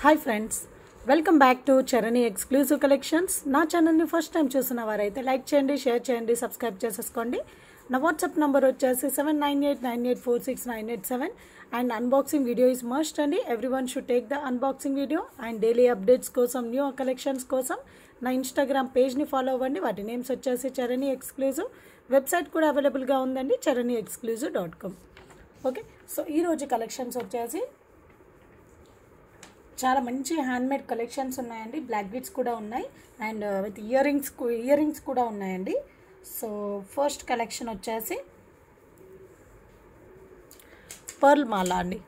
Hi friends, welcome back to Charani exclusive collections. నా ఛానల్ని first time చూసిన వారైతే లైక్ చేయండి, షేర్ చేయండి, సబ్స్క్రైబ్ చేసేసుకోండి. నా వాట్సాప్ నెంబర్ వచ్చేసి 7988984697 and unboxing video is must అండి. Every one should take the unboxing video. And daily updates కోసం, న్యూ కలెక్షన్స్ కోసం నా ఇన్స్టాగ్రామ్ పేజ్ని ఫాలో అవ్వండి. వాటి నేమ్స్ వచ్చేసి చరణి ఎక్స్క్లూజివ్. వెబ్సైట్ కూడా అవైలబుల్గా ఉందండి, charaniexclusive.com. ఓకే, సో ఈరోజు కలెక్షన్స్ వచ్చేసి చాలా మంచి హ్యాండ్మేడ్ కలెక్షన్స్ ఉన్నాయండి. బ్లాక్ బీడ్స్ కూడా ఉన్నాయి అండ్ విత్ ఇయర్ రింగ్స్ కూడా ఉన్నాయండి. సో ఫస్ట్ కలెక్షన్ వచ్చేసి పర్ల్ మాల అండి.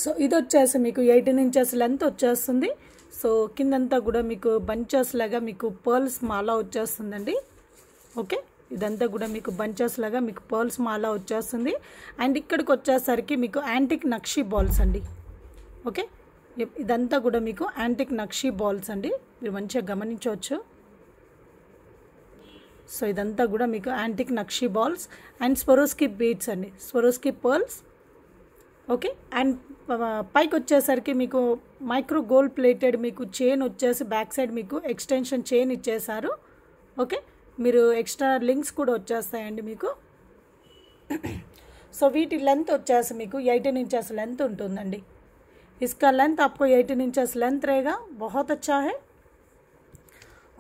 సో ఇది వచ్చేసి మీకు 18 ఇంచెస్ లెంత్ వచ్చేస్తుంది. సో కిందంతా కూడా మీకు బంచెస్ లాగా మీకు పర్ల్స్ మాల వచ్చేస్తుందండి. ఓకే, ఇదంతా కూడా మీకు బంచెస్ లాగా మీకు పర్ల్స్ మాల వచ్చేస్తుంది. అండ్ ఇక్కడికి వచ్చేసరికి మీకు యాంటిక్ నక్షి బాల్స్ అండి. ఓకే, ఇదంతా కూడా మీకు యాంటిక్ నక్షి బాల్స్ అండి, మీరు మంచిగా గమనించవచ్చు. సో ఇదంతా కూడా మీకు antique nakshi balls and Swarovski beads అండి, స్వరోస్కి పర్ల్స్. ఓకే, అండ్ పైకి వచ్చేసరికి మీకు మైక్రో గోల్డ్ ప్లేటెడ్ మీకు చైన్ వచ్చేసి బ్యాక్ సైడ్ మీకు ఎక్స్టెన్షన్ చైన్ ఇచ్చేసారు. ఓకే, మీరు ఎక్స్ట్రా లింక్స్ కూడా వచ్చేస్తాయండి మీకు. సో వీటి లెంత్ వచ్చేసి మీకు 18 ఇంచెస్ లెంత్ ఉంటుందండి. इसका लेंथ आपको 18 इंचेस लेंथ रहेगा, बहुत अच्छा है.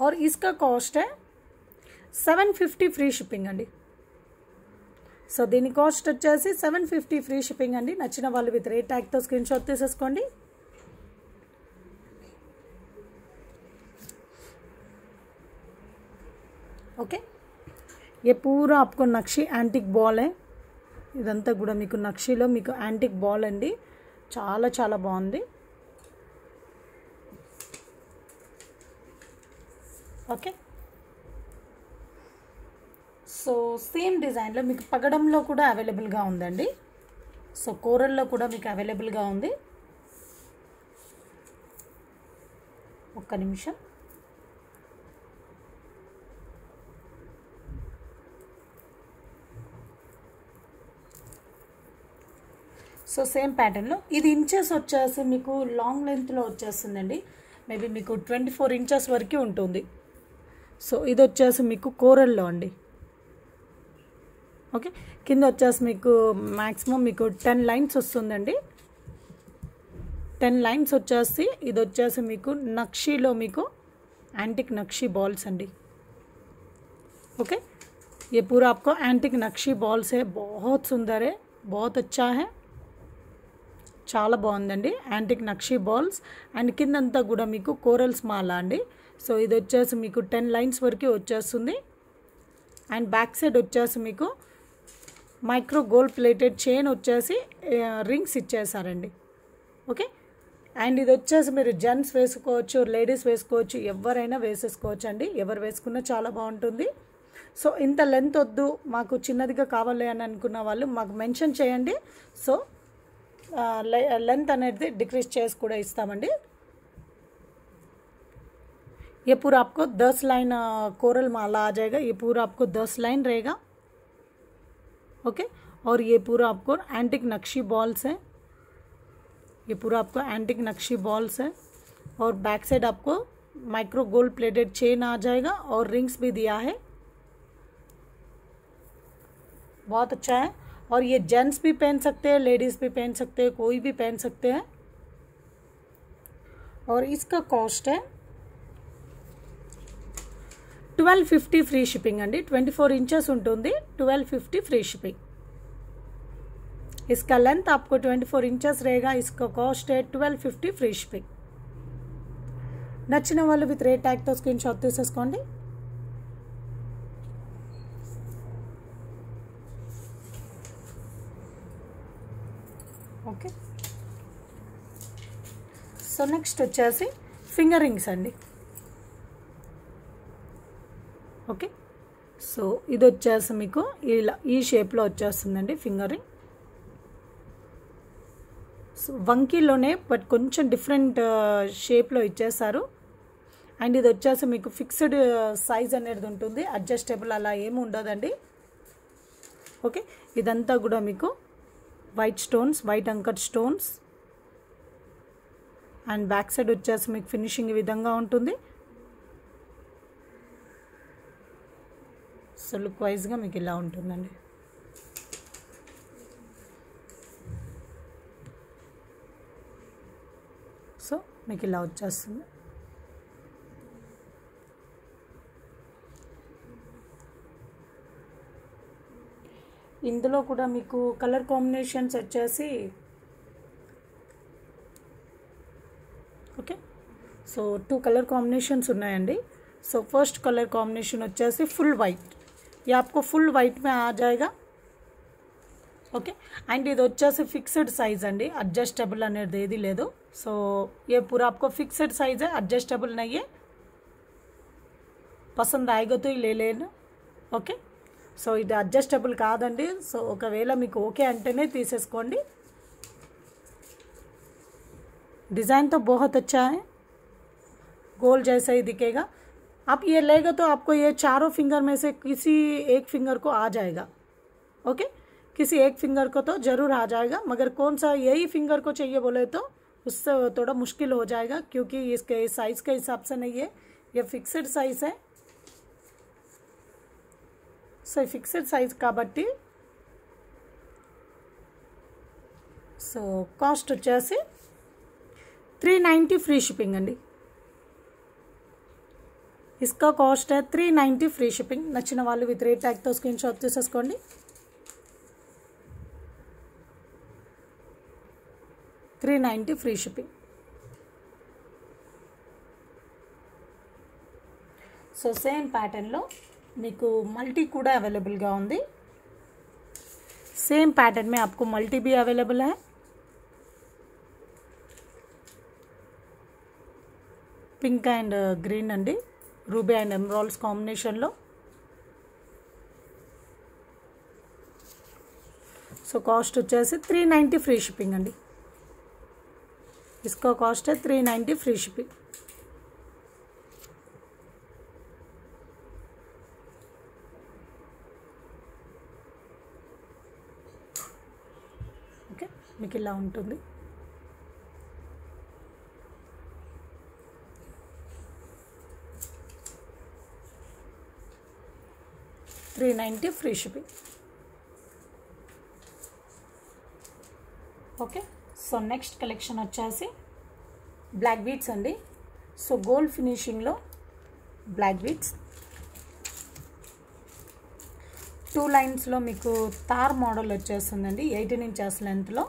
और इसका कॉस्ट है 750 फ्री शिपिंग अंडी. సో దీని కాస్ట్ వచ్చేసి 750 ఫ్రీ షిప్పింగ్ అండి. నచ్చిన వాళ్ళు విత్ రేట్ ట్యాగ్తో స్క్రీన్ షాట్ తీసేసుకోండి. ఓకే, ये पूरा आपको నక్షి యాంటిక్ బాల్ है. ఇదంతా కూడా మీకు నక్షిలో మీకు యాంటిక్ బాల్ అండి, చాలా చాలా బాగుంది. ఓకే, సో సేమ్ డిజైన్లో మీకు పగడంలో కూడా అవైలబుల్గా ఉందండి. సో కోరల్లో కూడా మీకు అవైలబుల్గా ఉంది. ఒక్క నిమిషం. సో సేమ్ ప్యాటర్న్లో ఇది ఇంచెస్ వచ్చేసి మీకు లాంగ్ లెంత్లో వచ్చేస్తుందండి. మేబీ మీకు 24 ఇంచెస్ వరకు ఉంటుంది. సో ఇది వచ్చేసి మీకు కోరల్లో అండి. ఓకే, కింద వచ్చేసి మీకు మ్యాక్సిమం మీకు 10 లైన్స్ వస్తుందండి. 10 లైన్స్ వచ్చేసి ఇది వచ్చేసి మీకు నక్షిలో మీకు యాంటిక్ నక్షి బాల్స్ అండి. ఓకే, ये पूरा आपको एंटिक नक्शी बॉल्स है, बहुत सुंदर है, बहुत अच्छा है, చాలా బాగుందండి. యాంటిక్ నక్షి బాల్స్ అండ్ కిందంతా కూడా మీకు కోరల్స్ మాల అండి. సో ఇది వచ్చేసి మీకు 10 లైన్స్ వరకు వచ్చేస్తుంది. అండ్ బ్యాక్ సైడ్ వచ్చేసి మీకు మైక్రో గోల్డ్ ప్లేటెడ్ చైన్ వచ్చేసి రింగ్స్ ఇచ్చేసారండి. ఓకే, అండ్ ఇది వచ్చేసి మీరు జెంట్స్ వేసుకోవచ్చు, లేడీస్ వేసుకోవచ్చు, ఎవరైనా వేసేసుకోవచ్చు అండి. ఎవరు వేసుకున్నా చాలా బాగుంటుంది. సో ఇంత లెంత్ వద్దు, మాకు చిన్నదిగా కావాలి అని అనుకున్న వాళ్ళు మాకు మెన్షన్ చేయండి. సో लेंथ అనేది डिक्रीज చేసి కూడా ఇస్తామండి. ये पूरा आपको 10 लाइन कोरल माला आ जाएगा. ये पूरा आपको 10 लाइन रहेगा. ओके, और ये पूरा आपको एंटिक नक्शी बॉल्स है. ये पूरा आपको एंटिक नक्शी बॉल्स है और बैक साइड आपको माइक्रो गोल्ड प्लेटेड चेन आ जाएगा और रिंग्स भी दिया है. बहुत अच्छा है. और ये जेंट्स भी पहन सकते हैं, लेडीज़ भी पहन सकते हैं, कोई भी पहन सकते हैं. और इसका कॉस्ट है 1250 फ्री शिपिंग अंडी. 24 इंचेस ఉంటుంది, 1250 फ्री शिपिंग. इसका लेंथ आपको 24 इंचेस रहेगा. इसका कॉस्ट है 1250 फ्री शिपिंग. నచ్చిన వాళ్ళు విత్ రేట్ ట్యాగ్తో స్క్రీన్ షాట్ తీసేసుకోండి. ఓకే, సో నెక్స్ట్ వచ్చేసి ఫింగర్ రింగ్స్ అండి. ఓకే, సో ఇది వచ్చేసి మీకు ఇలా ఈ షేప్లో వచ్చేస్తుందండి ఫింగర్ రింగ్. సో వంకీలోనే బట్ కొంచెం డిఫరెంట్ షేప్లో ఇచ్చేసారు. అండ్ ఇది వచ్చేసి మీకు ఫిక్స్డ్ సైజ్ అనేది ఉంటుంది, అడ్జస్టబుల్ అలా ఏమి ఉండదండి. ఓకే, ఇదంతా కూడా మీకు white stones, white anchor stones and back side వచ్చేసి మీకు ఫినిషింగ్ ఈ విధంగా ఉంటుంది. సో లుక్ వైజ్గా మీకు ఇలా ఉంటుందండి. సో మీకు ఇలా వచ్చేస్తుంది. ఇందులో కూడా మీకు కలర్ కాంబినేషన్స్ వచ్చేసి ఓకే. సో 2 కలర్ కాంबिनेशंस ఉన్నాయండి. సో फर्स्ट कलर कॉम्बिनेशन వచ్చేసి ఫుల్ వైట్. ये आपको फुल वाइट में आ जाएगा. ఓకే. అండ్ ఇది వచ్చేసి ఫిక్స్డ్ సైజ్ అండి, అడ్జస్టబుల్ అనేది ఏది లేదు. సో ये पूरा आपको फिक्स्ड साइज है, एडजस्टेबल नहीं है. పసంద్ आएगा तो ले लेना. ఓకే. సో ఇది అడ్జస్టబుల్ కాదండి. సో ఒకవేళ మీకు ఓకే అంటేనే తీసేసుకోండి. डिज़ाइन तो बहुत अच्छा है, गोल जैसा ही दिखेगा. आप ये लेगा तो आपको ये चारों फिंगर में से किसी एक फिंगर को आ जाएगा. ओके, किसी एक फिंगर को तो ज़रूर आ जाएगा, मगर कौन सा यही फिंगर को चाहिए बोले तो उससे थोड़ा मुश्किल हो जाएगा, क्योंकि इसके साइज़ के हिसाब से नहीं है, ये फिक्स्ड साइज़ है. సో ఫిక్స్డ్ సైజ్ కాబట్టి సో కాస్ట్ వచ్చేసి 390 ఫ్రీ షిప్పింగ్ అండి. इसका కాస్ట్ है 390 ఫ్రీ షిప్పింగ్. నచ్చిన వాళ్ళు విత్ రేట్ ట్యాగ్తో స్క్రీన్ షాట్ తీసేసుకోండి. 390 ఫ్రీ షిప్పింగ్. సో సేమ్ ప్యాటర్న్లో మీకు मल्टी కూడా अवेलेबल ఉంది. सेम पैटर्न में आपको मल्टी भी अवेलेबल है. पिंक एंड ग्रीन अंडी, रूबी एंड एमराल्ड्स कॉम्बिनेशन लो. सो कास्ट వచ్చేసి 390 फ्री शिपिंग अंडी. इसका कास्ट है 390 फ्री शिपिंग. ఓకే, మీకు ఇలా ఉంటుంది. $390 free shipping. Okay, so next collection వచ్చేసి బ్లాక్ బీడ్స్ అండి. సో గోల్డ్ ఫినిషింగ్లో బ్లాక్ బీడ్స్ 2 लाइन्सలో మీకు తార్ మోడల్ వచ్చేస్తుందండి 18 इंचेस लेंथ లో.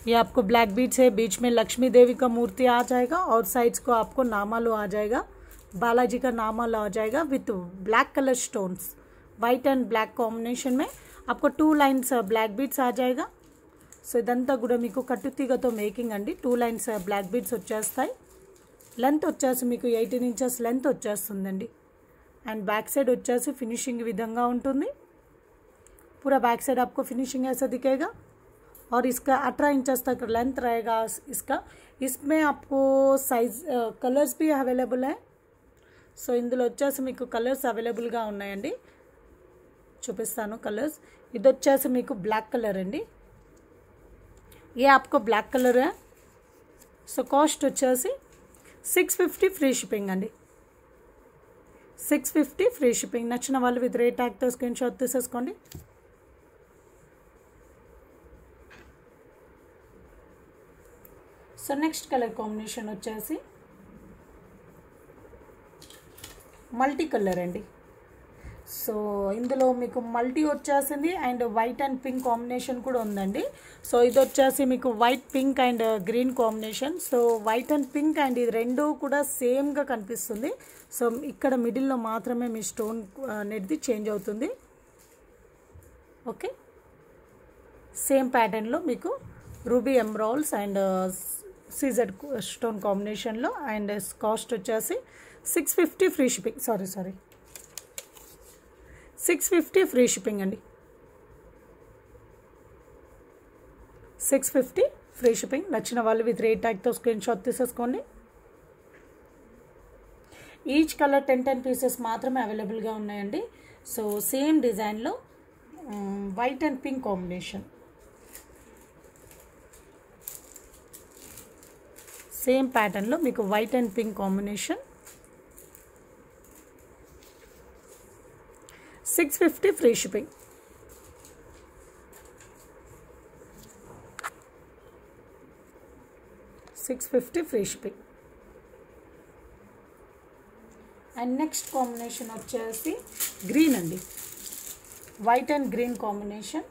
ये आपको ब्लैक बीड्स है, बीच में लक्ष्मी देवी का मूर्ति आ जाएगा और साइड्स को आपको नामालो आ जाएगा, बालाजी का नामालो आ जाएगा with black colour stones. White and black combination में आपको 2 लाइन्स ब्लैक बीड्स आ जाएगा. సో ఇదంతా కూడా మీకు కట్టుతీగతో మేకింగ్ అండి. 2 లైన్స్ బ్లాక్ బీడ్స్ వచ్చేస్తాయి. లెంత్ వచ్చేసి మీకు 18 ఇంచెస్ లెంత్ వచ్చేస్తుందండి. एंड बैक साइड వచ్చేసి फिनिशिंग विधंगा ఉంటుంది. पूरा बैक साइड आपको फिनिशिंग ऐसा दिखेगा और इसका 18 इंचेस तक लेंथ रहेगा इसका. इसमें आपको साइज कलर्स भी अवेलेबल है. సో ఇందులో వచ్చేసి మీకు కలర్స్ అవైలబుల్గా ఉన్నాయండి, చూపిస్తాను కలర్స్. ఇది వచ్చేసి మీకు బ్లాక్ కలర్ అండి. ये आपको ब्लैक कलर है. సో కాస్ట్ వచ్చేసి 650 ఫ్రీ షిప్పింగ్ అండి. 650 ఫ్రీ షిప్పింగ్. నచ్చిన వాళ్ళు విత్ రేట్ ట్యాగ్తో స్క్రీన్ షాట్ తీసేసుకోండి. సో నెక్స్ట్ కలర్ కాంబినేషన్ వచ్చేసి మల్టీ కలర్ అండి. సో ఇందులో మీకు మల్టీ వచ్చేసింది and white and pink combination కూడా ఉందండి. సో ఇది వచ్చేసి మీకు white pink and green combination. So white and pink and ఇది రెండు కూడా సేమ్గా కనిపిస్తుంది. సో ఇక్కడ మిడిల్లో మాత్రమే మీ స్టోన్ అనేది చేంజ్ అవుతుంది. ఓకే, సేమ్ ప్యాటర్న్లో మీకు ruby emeralds and CZ stone కాంబినేషన్లో. అండ్ కాస్ట్ వచ్చేసి 650 free shipping. Sorry 650 free shipping అండి. 650 ఫ్రీ షిప్పింగ్. నచ్చిన వాళ్ళు విత్ రేట్ ట్యాగ్తో స్క్రీన్ షాట్ తీసేసుకోండి. ఈచ్ కలర్ 10 పీసెస్ మాత్రమే అవైలబుల్గా ఉన్నాయండి. సో సేమ్ డిజైన్లో white and pink combination. Same ప్యాటర్న్లో మీకు white and pink combination. 650 free shipping. $650 free shipping. And next combination వచ్చేసి గ్రీన్ అండి, white and green combination.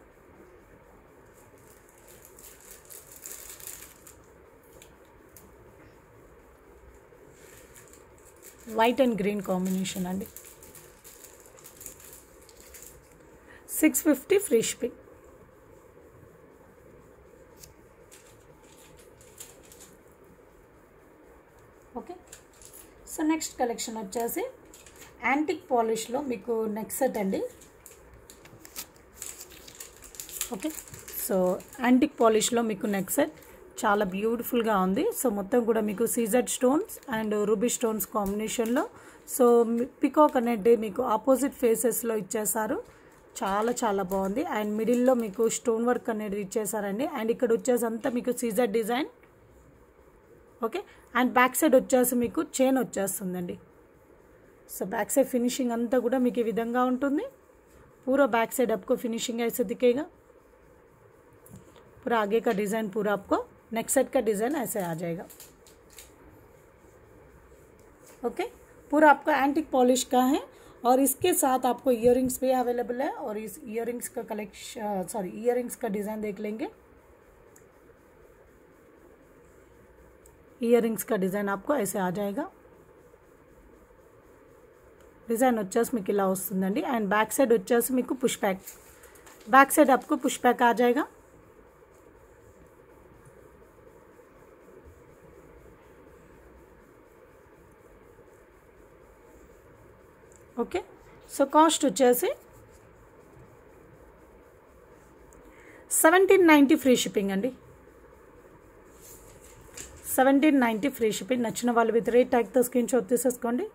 White and green combination అండి. 650 free shipping. Okay. So next collection వచ్చేసి antique పాలిష్లో మీకు neck set అండి. Okay. So antique పాలిష్లో మీకు neck set చాలా బ్యూటిఫుల్గా ఉంది. సో మొత్తం కూడా మీకు CZ stones and ruby stones కాంబినేషన్లో. సో పికాక్ అనేది మీకు ఆపోజిట్ ఫేసెస్లో ఇచ్చేసారు. చాలా చాలా బాగుంది. అండ్ మిడిల్లో మీకు స్టోన్ వర్క్ అనేది ఇచ్చేసారండి. అండ్ ఇక్కడ వచ్చేసి అంతా మీకు CZ design. Okay. And back side వచ్చేసి మీకు చైన్ వచ్చేస్తుందండి. సో बैक साइड फिनिशिंग अंता కూడా మీకు ఈ విధంగా ఉంటుంది. पूरा बैक साइड आपको फिनिशिंग ऐसे दिखेगा. पूरा आगे का डिज़ाइन पूरा आपको नेक साइड का डिज़ाइन ऐसे आ जाएगा. ओके. पूरा आपका एंटिक पॉलिश का है और इसके साथ आपको इयररिंग्स भी अवेलेबल है. और इस इयररिंग्स का कलेक्शन इयररिंग्स का डिज़ाइन देख लेंगे. इयररिंग्स का डिज़ाइन आपको ऐसे आ जाएगा. डिज़ाइन వచ్చేసి మీకు ఇలా వస్తుందండి. అండ్ బ్యాక్ సైడ్ వచ్చేసి మీకు పుష్ బ్యాక్, बैक साइड आपको पुश बैक आ जाएगा. ఓకే. సో కాస్ట్ వచ్చేసి 1790 ఫ్రీ షిప్పింగ్ అండి. 1790 ఫ్రీ షిప్పింగ్. నచ్చిన వాళ్ళు విత్ రేట్ ట్యాగ్తో స్క్రీన్ షాట్ తీసేసుకోండి.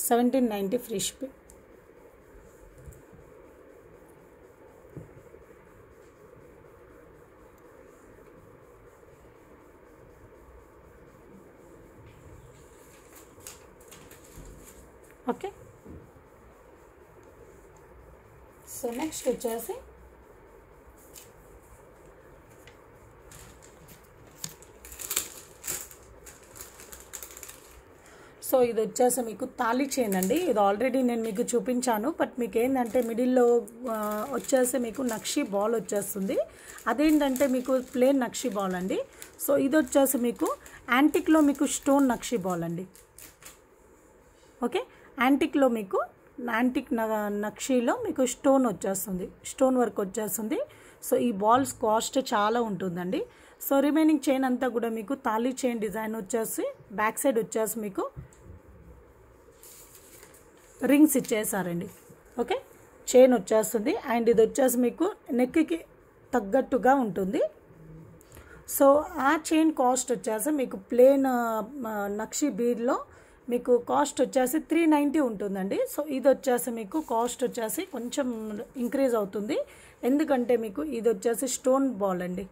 $1790 free shipping. Okay. So next వచ్చేసి సో ఇది వచ్చేసి మీకు తాళి చైన్ అండి. ఇది ఆల్రెడీ నేను మీకు చూపించాను. బట్ మీకు ఏంటంటే మిడిల్లో వచ్చేసి మీకు నక్షి బాల్ వచ్చేస్తుంది. అదేంటంటే మీకు ప్లేన్ నక్షి బాల్ అండి. సో ఇది వచ్చేసి మీకు యాంటిక్లో మీకు స్టోన్ నక్షి బాల్ అండి. ఓకే. యాంటిక్లో మీకు యాంటిక్ నక్షిలో మీకు స్టోన్ వచ్చేస్తుంది, స్టోన్ వర్క్ వచ్చేస్తుంది. సో ఈ బాల్స్ కాస్ట్ చాలా ఉంటుందండి. సో రిమైనింగ్ చైన్ అంతా కూడా మీకు తాళి చైన్ డిజైన్ వచ్చేసి బ్యాక్ సైడ్ వచ్చేసి మీకు రింగ్స్ ఇచ్చేసారండి. ఓకే. చైన్ వచ్చేస్తుంది. అండ్ ఇది వచ్చేసి మీకు నెక్కి తగ్గట్టుగా ఉంటుంది. సో ఆ చైన్ కాస్ట్ వచ్చేసి మీకు ప్లేన్ నక్షి బీడ్లో మీకు కాస్ట్ వచ్చేసి 390 ఉంటుందండి. సో ఇది వచ్చేసి మీకు కాస్ట్ వచ్చేసి కొంచెం ఇంక్రీజ్ అవుతుంది. ఎందుకంటే మీకు ఇది వచ్చేసి స్టోన్ బాల్ అండి.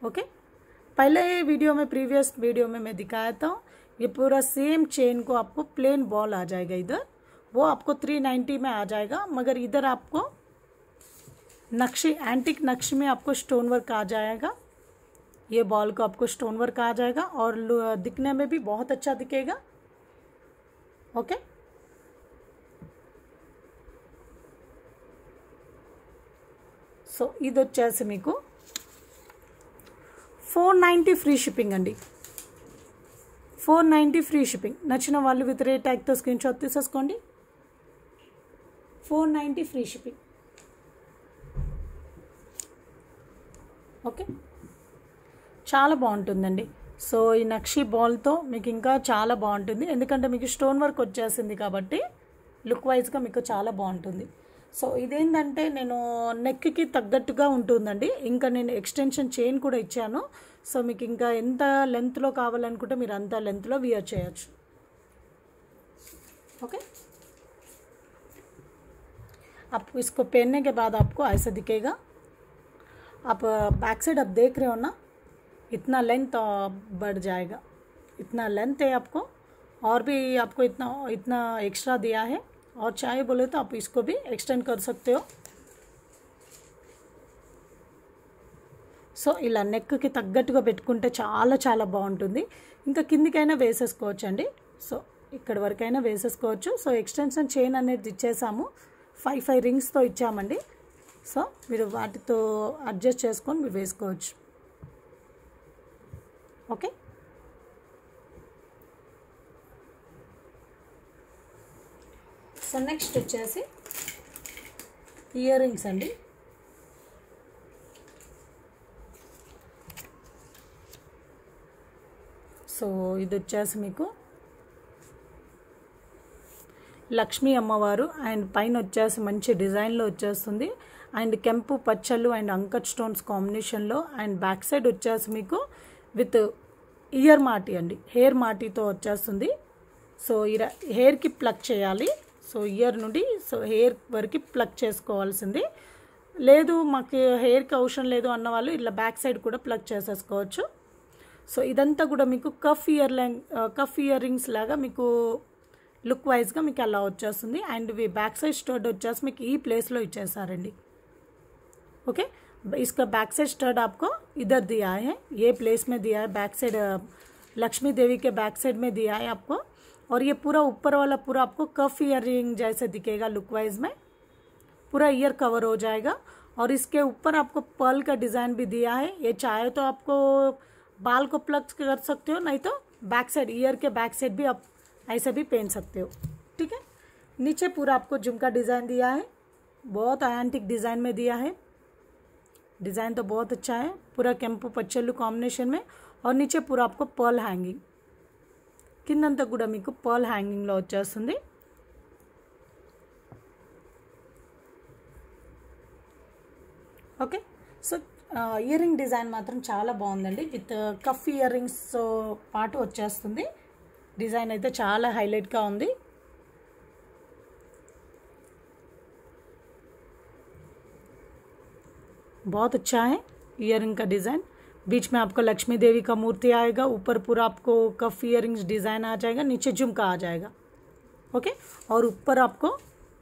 ओके. पहले वीडियो में प्रीवियस वीडियो में मैं दिखाया था ये पूरा सेम चेन को आपको प्लेन बॉल आ जाएगा. इधर वो आपको 390 में आ जाएगा. मगर इधर आपको नक्शी एंटिक नक्श में आपको स्टोन वर्क आ जाएगा. ये बॉल को आपको स्टोन वर्क आ जाएगा और दिखने में भी बहुत अच्छा दिखेगा. ओके. सो ఇది వచ్చేసి మీకు 490 ఫ్రీ షిప్పింగ్ అండి. 490 ఫ్రీ షిప్పింగ్. నచ్చిన వాళ్ళు విత్ రేట్ ట్యాగ్తో స్క్రీన్ షాట్ తీసేసుకోండి. 490 ఫ్రీ షిప్పింగ్. ఓకే. చాలా బాగుంటుందండి. సో ఈ నక్షి బాల్తో మీకు ఇంకా చాలా బాగుంటుంది. ఎందుకంటే మీకు స్టోన్ వర్క్ వచ్చేసింది కాబట్టి లుక్ వైజ్గా మీకు చాలా బాగుంటుంది. సో ఇదేంటంటే నేను నెక్కి తగ్గట్టుగా ఉంటుందండి. ఇంకా నేను ఎక్స్టెన్షన్ చైన్ కూడా ఇచ్చాను. సో మీకు ఇంకా ఎంత లెంత్లో కావాలనుకుంటే మీరు అంత లెంత్లో వియర్ చేయొచ్చు. ओके. आप इसको पहनने के बाद आपको ऐसा दिखेगा. आप बैक साइड आप देख रहे हो ना, इतना लेंथ बढ़ जाएगा, इतना लेंथ है आपको, और भी आपको इतना इतना एक्स्ट्रा दिया है, और चाहिए बोले तो आप इसको भी एक्सटेंड कर सकते हो। సో ఇలా నెక్కి తగ్గట్టుగా పెట్టుకుంటే చాలా చాలా బాగుంటుంది। ఇంకా కిందికైనా వేసేసుకోవచ్చు అండి, సో ఇక్కడ వరకైనా వేసేసుకోవచ్చు। సో ఎక్స్టెన్షన్ చైన్ అనేది ఇచ్చేసాము, 5 రింగ్స్తో ఇచ్చామండి। సో మీరు వాటితో అడ్జస్ట్ చేసుకొని మీరు వేసుకోవచ్చు, ఓకే। సో నెక్స్ట్ వచ్చేసి ఇయర్ రింగ్స్ అండి। సో ఇది వచ్చేసి మీకు లక్ష్మీ అమ్మవారు అండ్ పైన వచ్చేసి మంచి డిజైన్లో వచ్చేస్తుంది, అండ్ కెంపు పచ్చళ్ళు అండ్ అంకట్ స్టోన్స్ కాంబినేషన్లో, అండ్ బ్యాక్ సైడ్ వచ్చేసి మీకు విత్ ఇయర్ మాటి అండి, హెయిర్ మాటితో వచ్చేస్తుంది। సో హెయిర్కి ప్లగ్ చేయాలి, సో ఇయర్ నుండి సో హెయిర్ వరకు ప్లగ్ చేసుకోవాల్సింది, లేదు మాకు హెయిర్కి అవసరం లేదు అన్న వాళ్ళు ఇలా బ్యాక్ సైడ్ కూడా ప్లగ్ చేసేసుకోవచ్చు। సో ఇదంతా కూడా మీకు కఫ్ ఇయర్ రింగ్స్ లాగా మీకు లుక్ వైజ్గా మీకు అలా వచ్చేస్తుంది, అండ్ బ్యాక్ సైడ్ స్టడ్ వచ్చేసి మీకు ఈ ప్లేస్లో ఇచ్చేసారండి, ओके। इसका बैक साइड स्टड आपको इधर दिया है, ये प्लेस में दिया है, बैक साइड लक्ष्मी देवी के बैक साइड में दिया है आपको, और ये पूरा ऊपर वाला पूरा आपको कफ ईयर रिंग जैसे दिखेगा लुक वाइज में, पूरा ईयर कवर हो जाएगा। और इसके ऊपर आपको पर्ल का डिज़ाइन भी दिया है, ये चाहे तो आपको बाल को प्लग कर सकते हो, नहीं तो बैक साइड ईयर के बैक साइड भी आप ऐसे भी पहन सकते हो, ठीक है। नीचे पूरा आपको झुमका डिज़ाइन दिया है, बहुत एंटिक डिज़ाइन में दिया है, डिज़ाइन तो बहुत अच्छा है, पूरा केंपु पच्चल्लू कॉम्बिनेशन में, और नीचे पूरा आपको पर्ल हैंगिंग, కిందంతా కూడా మీకు పర్ల్ హ్యాంగింగ్లో వచ్చేస్తుంది। Okay, so ear ring design మాత్రం చాలా బాగుందండి, విత్ కఫ్ ఇయర్ రింగ్స్ పాటు వచ్చేస్తుంది, డిజైన్ అయితే చాలా హైలైట్గా ఉంది। बहुत अच्छा है इयर रिंग का डिज़ाइन, बीच में आपको लक्ष्मी देवी का मूर्ति आएगा, ऊपर पूरा आपको कफ इयर रिंग्स डिज़ाइन आ जाएगा, नीचे झुमका आ जाएगा, ओके। और ऊपर आपको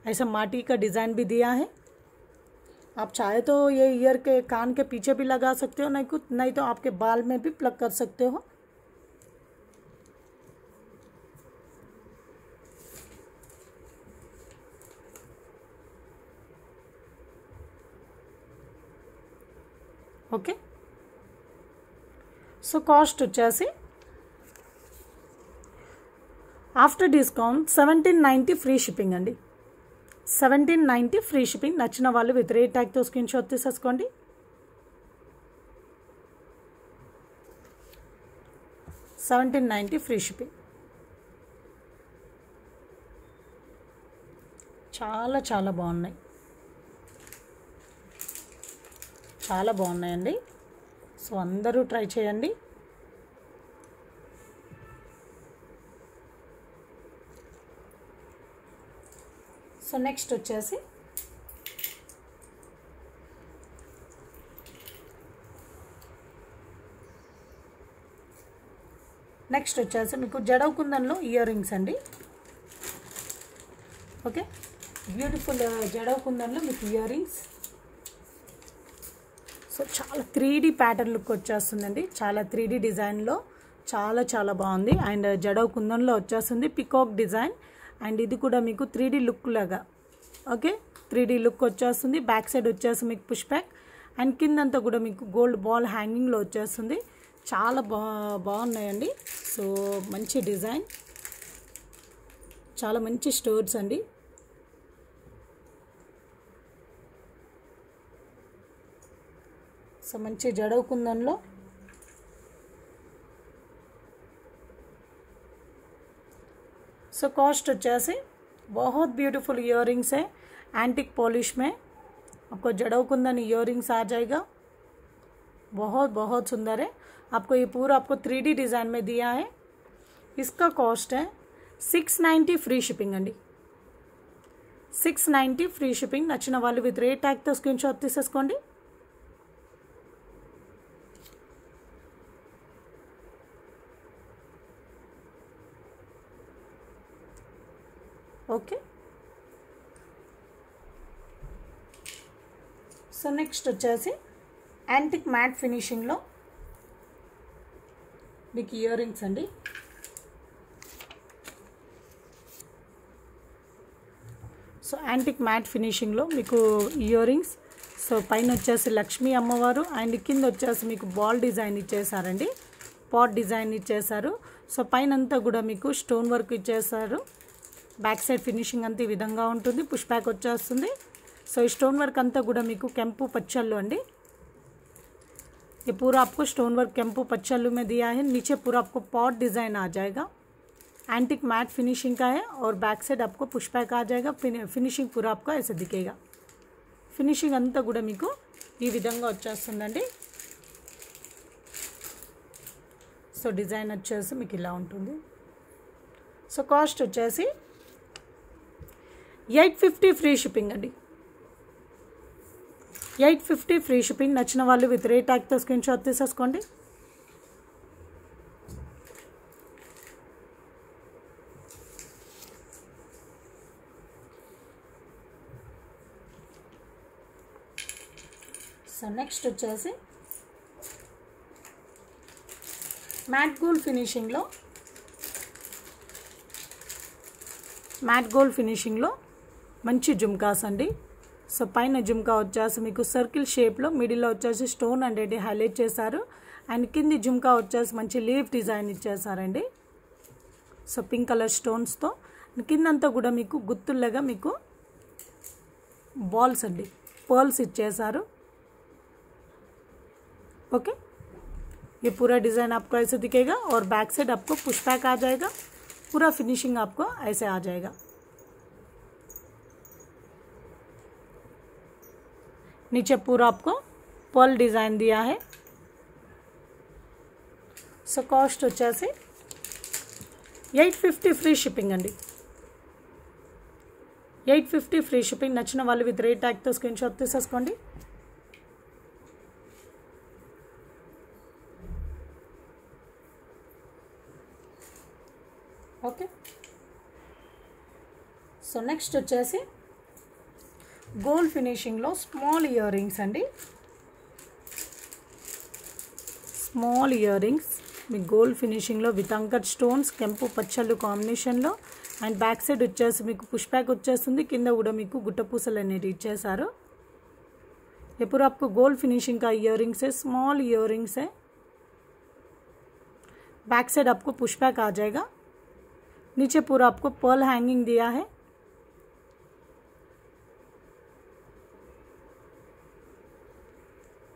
ऐसा माटी का डिज़ाइन भी दिया है, आप चाहे तो ये ईयर के कान के पीछे भी लगा सकते हो, नहीं तो आपके बाल में भी प्लग कर सकते हो। ఓకే, సో కాస్ట్ వచ్చేసి ఆఫ్టర్ డిస్కౌంట్ 1790 ఫ్రీ షిప్పింగ్ అండి, 1790 ఫ్రీ షిప్పింగ్। నచ్చిన వాళ్ళు విత్ రేట్ ట్యాగ్తో స్క్రీన్ షాట్ తీసేసుకోండి। $1790 ఫ్రీ షిప్పింగ్, చాలా చాలా బాగున్నాయి, చాలా బాగున్నాయండి। సో అందరూ ట్రై చేయండి। సో నెక్స్ట్ వచ్చేసి మీకు జడవ్ కుందన్లో ఇయర్ రింగ్స్ అండి, ఓకే। బ్యూటిఫుల్ జడవ్ కుందన్లో మీకు ఇయర్ రింగ్స్, సో చాలా 3D ప్యాటర్న్ లుక్ వచ్చేస్తుందండి, చాలా 3D డిజైన్లో చాలా చాలా బాగుంది, అండ్ జడవ్ కుందన్లో వచ్చేస్తుంది పికాక్ డిజైన్, అండ్ ఇది కూడా మీకు 3D లుక్ లాగా, ఓకే 3D లుక్ వచ్చేస్తుంది। బ్యాక్ సైడ్ వచ్చేసి మీకు పుష్ బ్యాక్, అండ్ కిందంతా కూడా మీకు గోల్డ్ బాల్ హ్యాంగింగ్లో వచ్చేస్తుంది, చాలా బాగున్నాయండి। సో మంచి డిజైన్, చాలా మంచి స్టోర్స్ అండి। సో మంచి జడవ్ కుందన్లో सो कॉस्ट వచ్చేసి बहुत ब्यूटीफुल इयररिंग्स है, एंटिक पॉलिश में आपको जड़व कुंदन इयररिंग्स आ जाएगा, बहुत बहुत सुंदर है। आपको ये पूरा आपको 3D डिज़ाइन में दिया है, इसका कॉस्ट है 690 फ्री शिपिंग अंडी, 690 फ्री शिपिंग। నచ్చిన వాళ్ళు విత్ రేట్ ట్యాగ్తో స్క్రీన్ షాట్ తీసేసుకోండి। సో నెక్స్ట్ వచ్చేసి యాంటిక్ మ్యాట్ ఫినిషింగ్లో మీకు ఇయర్ రింగ్స్ అండి. సో యాంటిక్ మ్యాట్ ఫినిషింగ్లో మీకు ఇయర్ రింగ్స్. సో పైన వచ్చేసి లక్ష్మీ అమ్మవారు అండ్ కింద వచ్చేసి మీకు బాల్ డిజైన్ ఇచ్చేసారండి, పాట్ డిజైన్ ఇచ్చేసారు. సో పైన అంతా కూడా మీకు స్టోన్ వర్క్ ఇచ్చేసారు. బ్యాక్ సైడ్ ఫినిషింగ్ అంతా ఈ విధంగా ఉంటుంది, పుష్ బ్యాక్ వచ్చేస్తుంది. సో ఈ స్టోన్ వర్క్ అంతా కూడా మీకు కెంపు పచ్చళ్ళు అండి. ये पूरा आपको स्टोन वर्क केम्पू पच्चल्लू में दिया है. नीचे पूरा आपको पॉट डिज़ाइन आ जाएगा. एंटिक मैट फिनिशिंग का है और बैक साइड आपको पुश बैक आ जाएगा. फिनिशिंग पूरा आपको ऐसे दिखेगा. फिनिशिंग अंता కూడా మీకు ఈ విధంగా వచ్చేస్తుందండి. సో డిజైన్ వచ్చేసి మీకు ఇలా ఉంటుంది. సో కాస్ట్ వచ్చేసి 850 ఫ్రీ షిప్పింగ్ అండి. 850 ఫ్రీ షిప్పింగ్. నచ్చిన వాళ్ళు విత్ రేట్ ట్యాగ్తో స్క్రీన్ షాట్ తీసేసుకోండి. సో నెక్స్ట్ వచ్చేసి మ్యాట్ గోల్డ్ ఫినిషింగ్లో మంచి జుమ్కాస్ అండి. సో పైన జుమ్కా వచ్చేసి మీకు సర్కిల్ షేప్లో మిడిల్లో వచ్చేసి స్టోన్ అనేది హైలైట్ చేశారు. అండ్ కింది జుమ్కా వచ్చేసి మంచి లీఫ్ డిజైన్ ఇచ్చేసారండి. సో పింక్ కలర్ స్టోన్స్తో కిందంతా కూడా మీకు గుత్తుల్లాగా మీకు బాల్స్ అండి, పర్ల్స్ ఇచ్చేసారు. ओके, ये पूरा डिज़ाइन आपको ऐसे दिखेगा और बैक साइड आपको पुश बैक आ जाएगा. पूरा फिनिशिंग आपको ऐसे आ जाएगा. नीचे पूरा आपको पर्ल डिज़ाइन दिया है. सो कास्ट వచ్చేసి 850 ఫ్రీ షిప్పింగ్ అండి. 850 ఫ్రీ షిప్పింగ్. నచ్చిన వాళ్ళు విత్ రేట్ ట్యాగ్తో స్క్రీన్ షాట్ తీసేసుకోండి. ఓకే. సో నెక్స్ట్ వచ్చేసి గోల్డ్ ఫినిషింగ్లో స్మాల్ ఇయర్ రింగ్స్ అండి. స్మాల్ ఇయర్ రింగ్స్ మీ గోల్డ్ ఫినిషింగ్లో విత్ అంకట్ స్టోన్స్ కెంపు పచ్చళ్ళు కాంబినేషన్లో. అండ్ బ్యాక్ సైడ్ వచ్చేసి మీకు పుష్ బ్యాక్ వచ్చేస్తుంది. కింద కూడా మీకు గుట్ట పూసలు అనేది ఇచ్చేసారు. ఎప్పుడు आपको गोल्ड फिनिशिंग का इयर रिंग्स है, स्मॉल इयर रिंग्स है. बैक साइड आपको पुश बैक आ जाएगा. नीचे पूरा आपको पर्ल हैंगिंग दिया है.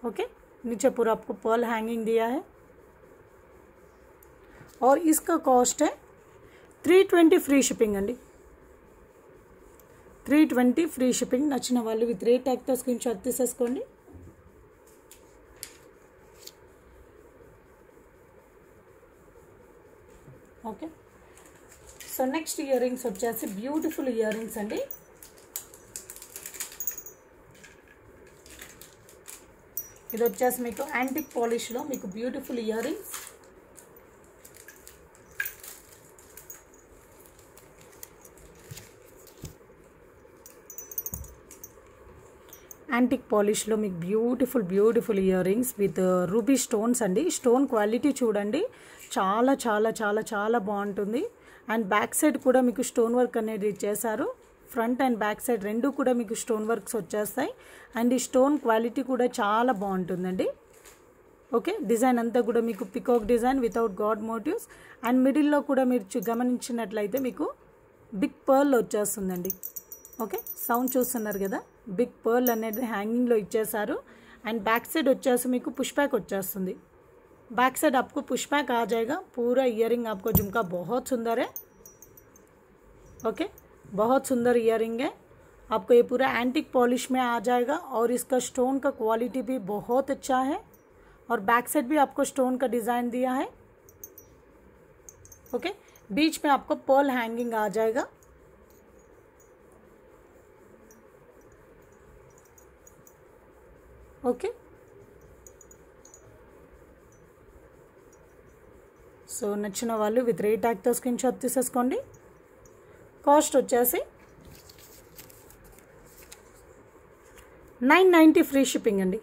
ओके, नीचे पूरा आपको पर्ल हैंगिंग दिया है. और इसका कॉस्ट है 320 फ्री शिपिंग अंडी. 320 ఫ్రీ షిప్పింగ్. నచ్చిన వాళ్ళు విత్ రేట్ ట్యాగ్తో స్క్రీన్ షాట్ తీసేసుకోండి. Okay. So next ear rings వచ్చేసి బ్యూటిఫుల్ ఇయర్ రింగ్స్ అండి. ఇది వచ్చేసి మీకు యాంటిక్ పాలిష్లో మీకు బ్యూటిఫుల్ ఇయర్ రింగ్స్. యాంటిక్ పాలిష్లో మీకు beautiful ear rings with ruby stones అండి. స్టోన్ క్వాలిటీ చూడండి, చాలా చాలా చాలా చాలా బాగుంటుంది. అండ్ బ్యాక్ సైడ్ కూడా మీకు స్టోన్ వర్క్ అనేది చేశారు. ఫ్రంట్ అండ్ బ్యాక్ సైడ్ రెండు కూడా మీకు స్టోన్ వర్క్స్ వచ్చేస్తాయి. అండ్ ఈ స్టోన్ క్వాలిటీ కూడా చాలా బాగుంటుందండి. ఓకే, డిజైన్ అంతా కూడా మీకు peacock design without god motifs. And మిడిల్లో కూడా మీరు గమనించినట్లయితే మీకు బిగ్ పర్ల్ వచ్చేస్తుందండి. ఓకే, సౌండ్ చూస్తున్నారు కదా, బిగ్ పర్ల్ అనేది హ్యాంగింగ్లో ఇచ్చేసారు. అండ్ బ్యాక్ సైడ్ వచ్చేసి మీకు పుష్ బ్యాక్ వచ్చేస్తుంది. बैक साइड आपको पुश बैक आ जाएगा. पूरा ईयरिंग आपको झुमका बहुत सुंदर है. ओके, बहुत सुंदर ईयरिंग है. आपको ये पूरा एंटिक पॉलिश में आ जाएगा और इसका स्टोन का क्वालिटी भी बहुत अच्छा है. और बैक साइड भी आपको स्टोन का डिज़ाइन दिया है. ओके, बीच में आपको पर्ल हैंगिंग आ जाएगा. ओके, సో నచ్చిన వాళ్ళు విత్ రేట్ ట్యాగ్తో స్క్రీన్ షాట్ తీసేసుకోండి. కాస్ట్ వచ్చేసి 990 ఫ్రీ షిప్పింగ్ అండి.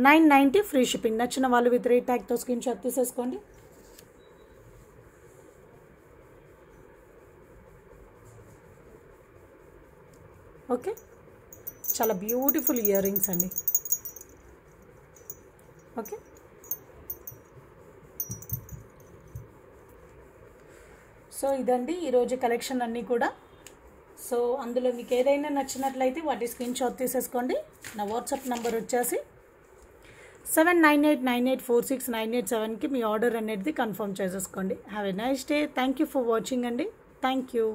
990 ఫ్రీ షిప్పింగ్. నచ్చిన వాళ్ళు విత్ రేట్ ట్యాగ్తో స్క్రీన్ షాట్ తీసేసుకోండి. ఓకే, చాలా బ్యూటిఫుల్ ఇయర్ రింగ్స్ అండి. ఓకే, సో ఇదండి ఈరోజు కలెక్షన్ అన్నీ కూడా. సో అందులో మీకు ఏదైనా నచ్చినట్లయితే వాటి స్క్రీన్ షాట్ తీసేసుకోండి. నా వాట్సాప్ నెంబర్ వచ్చేసి 7989846987కి మీ ఆర్డర్ అనేది కన్ఫర్మ్ చేసేసుకోండి. Have a nice day. Thank you for watching అండి. Thank you.